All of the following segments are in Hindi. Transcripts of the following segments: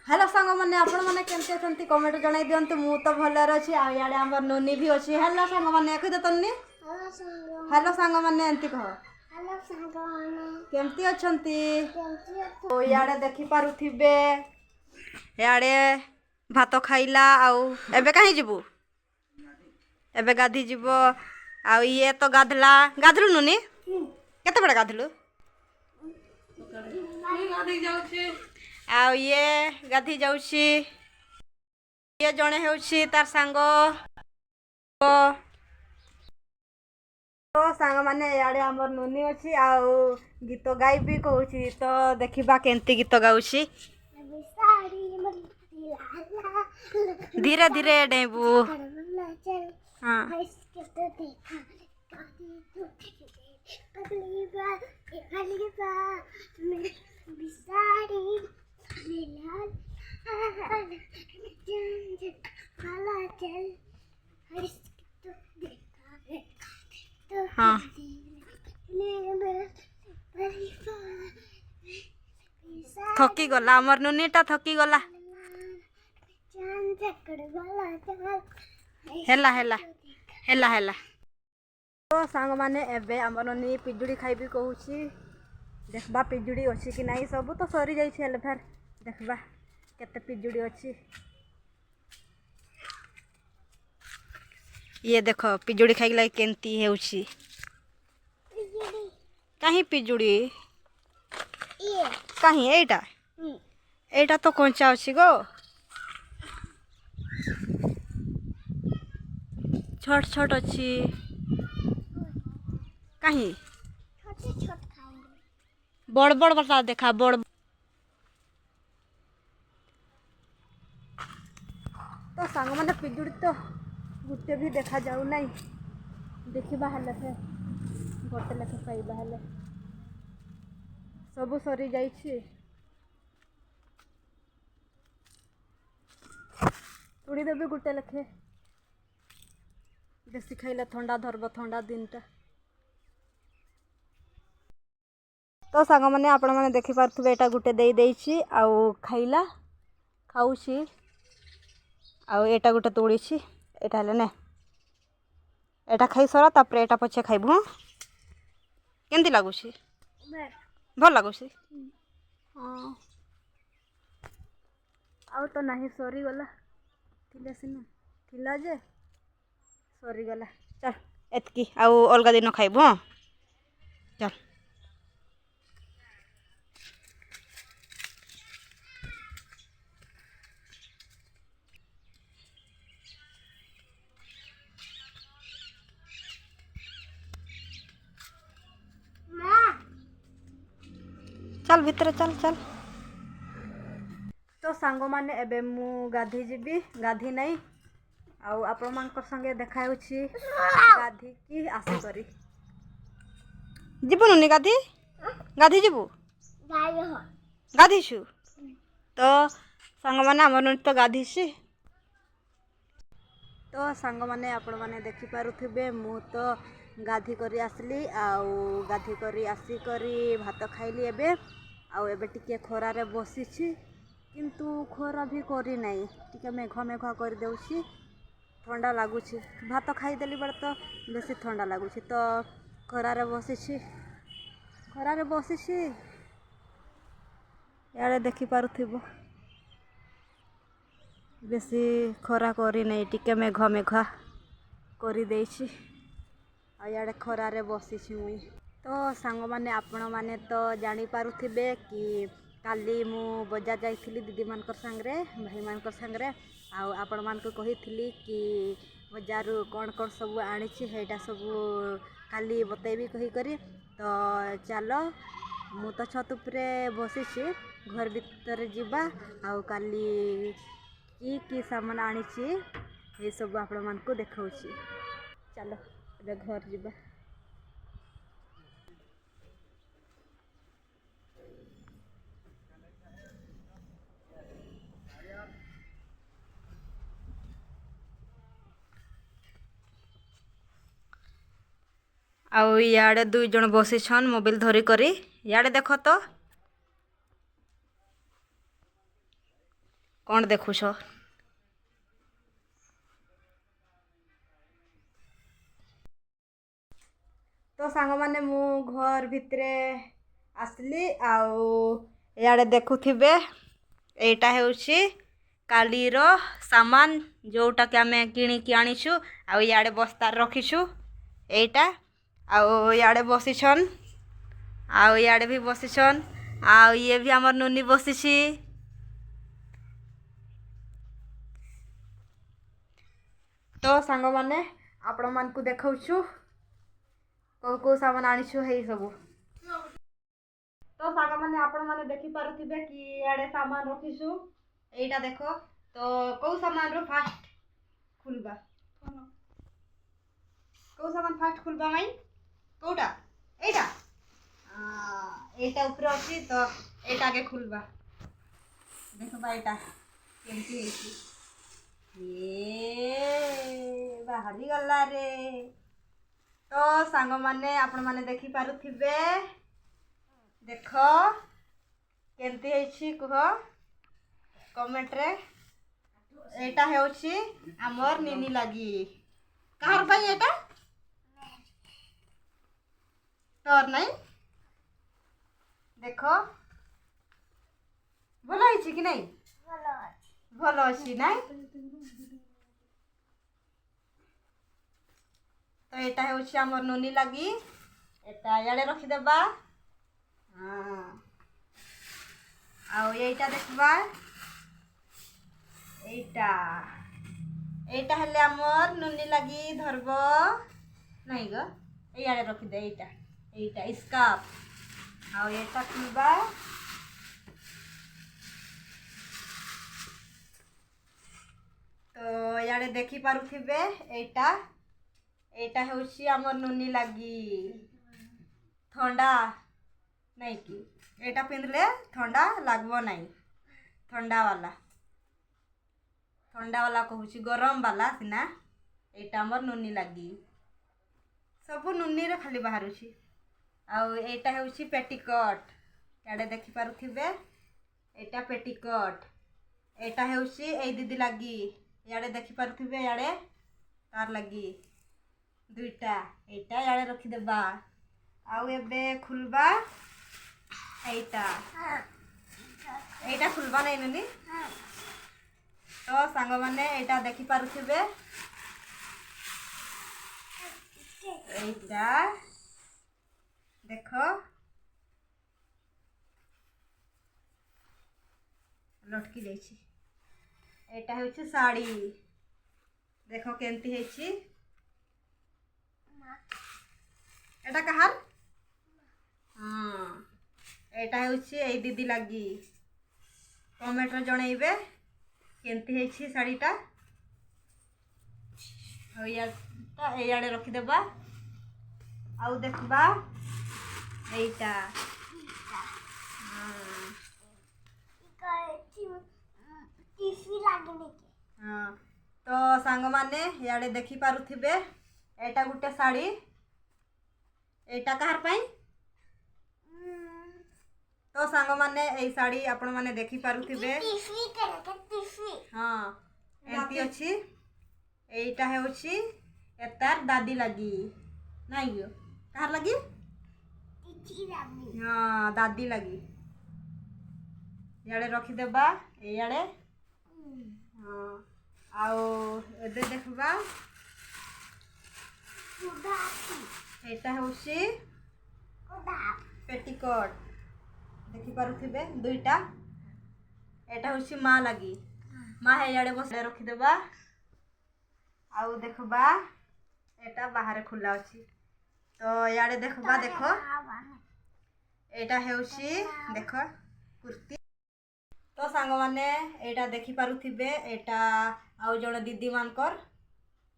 हेलो सांग मैंने आपण मैंने केमती अच्छा कमेंट जन दिंतु मु तो भलर अच्छी आड़े आम नोनी भी अच्छी हेलो सांग मैंने कही दे तन्नी हेलो सांग मैंने एमती कह केमती अच्छंती इे देखी पारुथिबे इे भात खाइला आउ एबे कहीं जीवु एबे गाधी जीव आउ ये तो गाधला गाधलु नुनी केते बड़े गाधलु आउ ये गाधी जाउछि ये जणे हेउछि तार सांग तो सांग माने याडे हमर नुनी अछि आउ गीत गाइबी कहूछि तो देखिबा केंती गीत गाउछि धीरे धीरे डेबू हाँ हाँ थकी गला हमर नुनीटा थकी गला हेला हेला हेला हेला तो सांग माने एबे हमर नुनी पिजुड़ी खाइबी कहूछि देखबा पिजुड़ी अछि कि नाही सब तो सरी जाई छै हेले फेर देखबा केते पिजुड़ी अछि ये देखो पिजुड़ी खाइला केंती हेउछि कहीं पिजुड़ी कहीं एटा एटा तो कंचा अछि गो छोट छोट अच्छी कहीं बड़ बड़ बता देखा बड़ तो सांग मैंने पिजुड़ी तो गुटे भी देखा जाऊ नहीं देखा हेले से गोटे लेखे पाइबा हेले सबू सरी जाइछि तुड़ी देवी गुटे लेखे बेसी खाइले ठंडा धरब ठंडा दिनटा तो सांग मैंने आपण मैंने देखि पार्थुबे एटा गुटे देई देइछि आउ खाइला खाउछि आउ एटा गुटे तोड़ीछि एटा हले ने एटा खाई सरा तापर एटा पछे खाइबु केंती लागुछि भल लागुछि हां आउ तो नाही सरी गला थिले सिना थिला जे सरी गला चल एतकी आउ अलगा दिन खाइबु हां चल चल भीतर चल चल तो सांग माने एबे मु गाधी जीबी गाधी नहीं आउ आपण मानकर संगे देखा होछि गाधी की आशा करी जीवनु नी गाधी गाधी जीवु गाधी छु तो सांग माने हमर तो गाधी छि तो सांग माने आपण माने देखि पारुथिबे मु तो गाधी करी आसली आउ गाधी करी आसी करी भात खाइली एबे आउ एबे टिके खरा रे बसी छि किंतु खरा भी करी नाही टिके मेघ मेघ कर देउछि ठंडा लागुछि भात खाई देली बड़ तो बेसी ठंडा लागुछि तो खरा रे बसी छि यारे देखि पारुथिबो बेसी खरा करी नहीं टिके मेघ मेघ करी देछि आ याडे खरा रे बसी छि मुई तो सांग माने आपण माने तो जानी पारुथिबे कि काली मु बजार जाइथिली दीदी मानकर संगरे भाई मानकर संगरे आउ आपण मान को कहिथिली कि बजार कौन कौन सब आनी छि हेटा सब काली बतेबी कही करी तो चलो मु तो छत उपरे बसी छि घर भीतर जीवा आउ काली की सामान आनी छि ये सब आपण मान को देखाउछि चलो एबे घर जीवा आउ इे दुई जन बसी छन मोबाइल धरी करी इे देख तो कौन देखुछ तो सांग माने मु घर भितरे आसली आड़े देखुथिबे एटा हेउछि कालीर सामान जोटा कि आमे किणिकी आनिछु आ इयाड़े बस्तार रखिछु एटा आड़े बसिछन इयाड़े भी बसिछन ये भी हमर नुनी बसिछि तो सांग माने आपण मान को देखौछु को सामान आनिछु हेई सबु तो सांग माने आपण माने देखि पारुथिबे कि इयाड़े सामान रखिछु एटा देखो तो कौ सामान रो फास्ट खुलबा कौ सामान फास्ट खुलबा माई कोटा एटा एटा ऊपर अछि तो एटा के खुलबा देखो बा एटा केमती हेछि ये बाहरी गला रे तो सांग माने आपण माने देखि पारुथिबे देखो केमती हेछि कुह कमेंट रे एटा हेउछि हमर निनी लागी कहर भाई एटा तोर नहीं देखो भलो हेछि कि नहीं भलो अछि नहीं तो एटा हेउछि हमर नोनी लागी एटा याडे रखि देबा एटा देखबा एटा एटा हेले हमर नोनी लागी धरब नहीं गो याडे रखि दे एटा एटा स्कार्फ एटा खुलबा तो याडे देखि पारुथिबे एटा एटा हेउछि हमर नोनी लागी ठंडा नहीं कि एटा पिंधले ठंडा लागबो नहीं ठंडा वाला कहूछि गरम वाला सिना एटा हमर नोनी लागी सब नोनी रे खाली बाहरुछि एटा हेउछि पेटीकोट याडे देखि पारुथिबे एटा पेटीकोट एटा हेउछि एई दीदी लागी याडे देखि पारुथिबे याडे तार लागी दुईटा एटा याडे रखि देबा एबे खुलबा एटा खुलबा नहीं ननी तो सांग माने एटा देखि पारुथिबे एटा देखो लटकी जाइछि एटा हेउछि साड़ी देखो केमती हेछि एटा कहार एटा हेउछि एई दीदी लागी कमेंट रे जणैबे केमती हेछि साड़ीटा एयाडे रखि देबा देखबा एटा तो सांग माने याडे देखि पारुथिबे एटा गुटे साड़ी एटा कहार पाई तो सांग माने एई साड़ी आपण माने देखि पारुथिबे हाँ एमती अछि एटा हेउछि एतार दादी लागी नहीं गयो कहार लागी हाँ दादी लागी याडे रखि देबा एयाडे हाँ एबे देखबा एटा हेउछि पेटीकोट देखि पारुथिबे दुईटा एटा हेउछि माँ लागी माँ हे याडे बस रखि देबा देखबा एटा बाहर खुला अछि तो याडे देखबा देखो एटा हेउछि देखो कुर्ती तो सांग माने एटा देखि पारुथिबे एटा जण दीदी मानकर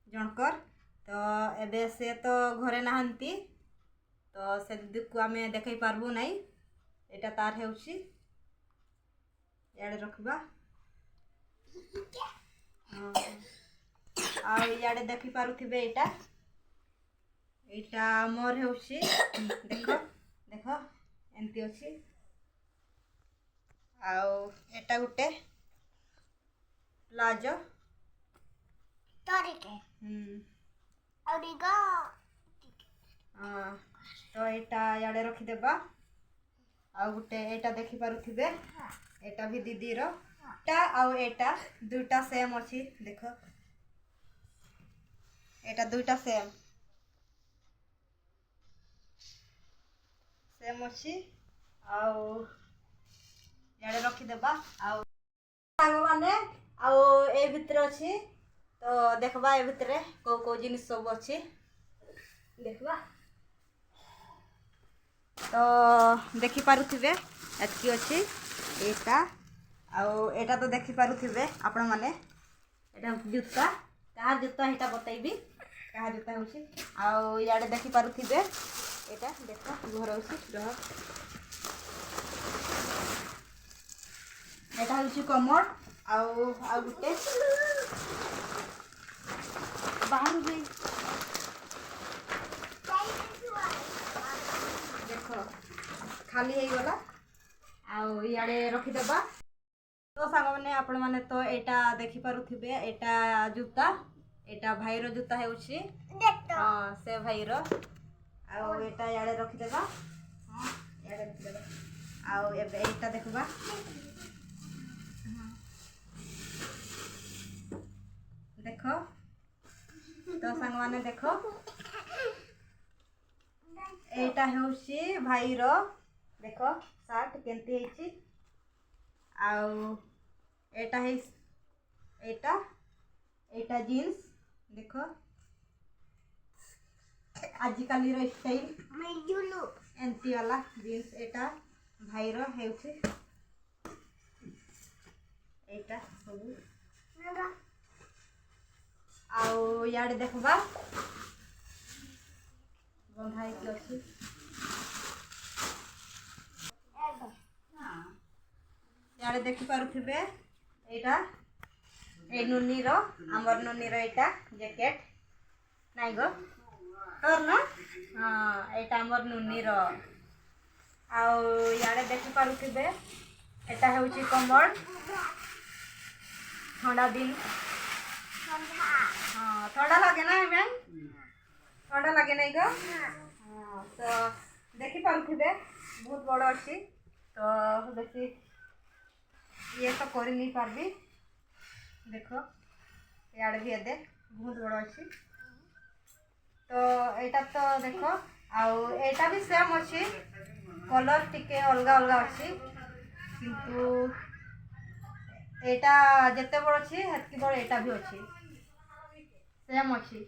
जनकर तो एबे से तो घरे नाहंती तो से दीदी को आमे देखै पारबू नहीं एटा तार हेउछि याडे रखबा याडे देखि पारुथिबे एटा मोर हेउछि देखो देखो एमती अछि एटा गुटे ପ୍ଲାଜୋ ତରିକେ ଆଉରିଗା ତ ଏଇଟା ଇଆଡ଼େ ରଖିଦେବା। ଆଉ ଗୋଟେ ଏଇଟା ଦେଖିପାରୁଥିବେ ଏଇଟା ବି ଦିଦିର ଟା ଆଉ ଏଇଟା ଦୁଇଟା ସେମ୍ ଅଛି। ଦେଖ ଏଇଟା ଦୁଇଟା ସେମ୍ ଅଛି। ଆଉ ଇଆଡ଼େ ରଖିଦେବା। ଆଉ ସାଙ୍ଗମାନେ ଆଉ ଏ ଭିତରେ ଅଛି ତ ଦେଖବା ଏ ଭିତରେ କୋଉ କୋଉ ଜିନିଷ ସବୁ ଅଛି ଦେଖବା। ତ ଦେଖିପାରୁଥିବେ ଏତିକି ଅଛି ଏଇଟା। ଆଉ ଏଇଟା ତ ଦେଖିପାରୁଥିବେ ଆପଣମାନେ ଏଇଟା ଜୁତା କାହା ଜୁତା ଏଇଟା ବତେଇବି କାହା ଜୁତା ହେଉଛି। ଆଉ ଇଆଡ଼େ ଦେଖିପାରୁଥିବେ ଏଇଟା ଦେଖ ଘର ହେଉଛି ରହ ଏଇଟା ହେଉଛି କମର। ଆଉ ଗୋଟେ ବାହାରୁ ଯାଇ ଦେଖ ଖାଲି ହେଇଗଲା। ଆଉ ଇଆଡ଼େ ରଖିଦେବା। ତ ସାଙ୍ଗମାନେ ଆପଣମାନେ ତ ଏଇଟା ଦେଖିପାରୁଥିବେ ଏଇଟା ଜୁତା ଏଇଟା ଭାଇର ଜୁତା ହେଉଛି ସେ ଭାଇର। ଆଉ ଏଇଟା ଇଆଡ଼େ ରଖିଦେବା। ଇଆଡ଼େ ରଖିଦେବା। ଆଉ ଏବେ ଏଇଟା ଦେଖିବା ଦେଖ ତ ସାଙ୍ଗମାନେ ଦେଖ ଏଇଟା ହେଉଛି ଭାଇର ଦେଖ ସାର୍ଟ କେମିତି ହେଇଛି। ଆଉ ଏଇଟା ଏଇଟା ଜିନ୍ସ ଦେଖ ଆଜିକାଲିର ଷ୍ଟାଇଲ ଏମିତି ବାଲା ଜିନ୍ସ ଏଇଟା ଭାଇର ହେଉଛି। ଏଇଟା ସବୁ ଆଉ ଇଆଡ଼େ ଦେଖବା ବନ୍ଧା ହେଇକି ଅଛି। ଇଆଡ଼େ ଦେଖିପାରୁଥିବେ ଏଇଟା ଏଇ ନୁନିର ଆମର ନୁନିର ଏଇଟା ଜ୍ୟାକେଟ୍ ନାଇଁ ଗୋ ତୋର ନା ଏଇଟା ଆମର ନୁନିର। ଆଉ ଇଆଡ଼େ ଦେଖିପାରୁଥିବେ ଏଇଟା ହେଉଛି କମଳ ଥଣ୍ଡା ଦିନ ଥଣ୍ଡା ଲାଗେ ନା ମ୍ୟାମ୍ ଥଣ୍ଡା ଲାଗେ ନାଇଁ ଗୋ ତ ଦେଖିପାରୁଥିବେ ବହୁତ ବଡ଼ ଅଛି। ତ ବେଶୀ ଇଏ ତ କରି ନେଇ ପାରିବି ଦେଖ ଇଆଡ଼େ ବି ଏଦେ ବହୁତ ବଡ଼ ଅଛି। ତ ଏଇଟା ତ ଦେଖ ଆଉ ଏଇଟା ବି ସେମ୍ ଅଛି କଲର୍ ଟିକେ ଅଲଗା ଅଲଗା ଅଛି କିନ୍ତୁ ଏଇଟା ଯେତେ ବଡ଼ ଅଛି ସେତିକି ବଡ଼ ଏଇଟା ବି ଅଛି ସେମ୍ ଅଛି।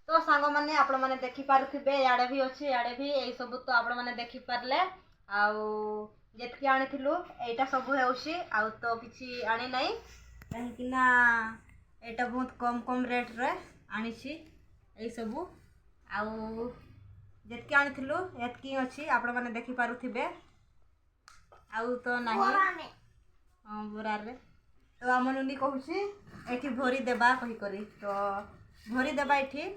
ତ ସାଙ୍ଗମାନେ ଆପଣମାନେ ଦେଖିପାରୁଥିବେ ଇଆଡ଼େ ବି ଅଛି ଇଆଡ଼େ ବି ଏଇସବୁ ତ ଆପଣମାନେ ଦେଖିପାରିଲେ। ଆଉ ଯେତିକି ଆଣିଥିଲୁ ଏଇଟା ସବୁ ହେଉଛି ଆଉ ତ କିଛି ଆଣି ନାହିଁ କାହିଁକିନା ଏଇଟା ବହୁତ କମ୍ ରେଟ୍ରେ ଆଣିଛି ଏଇସବୁ। ଆଉ ଯେତିକି ଆଣିଥିଲୁ ଏତିକି ଅଛି ଆପଣମାନେ ଦେଖିପାରୁଥିବେ ଆଉ ତ ନାହିଁ ବୋରାରେ। ତ ଆମ ନୁନି କହୁଛି ଏଠି ଭରି ଦେବା କହିକରି ତ ଭରି ଦେବା ଏଠି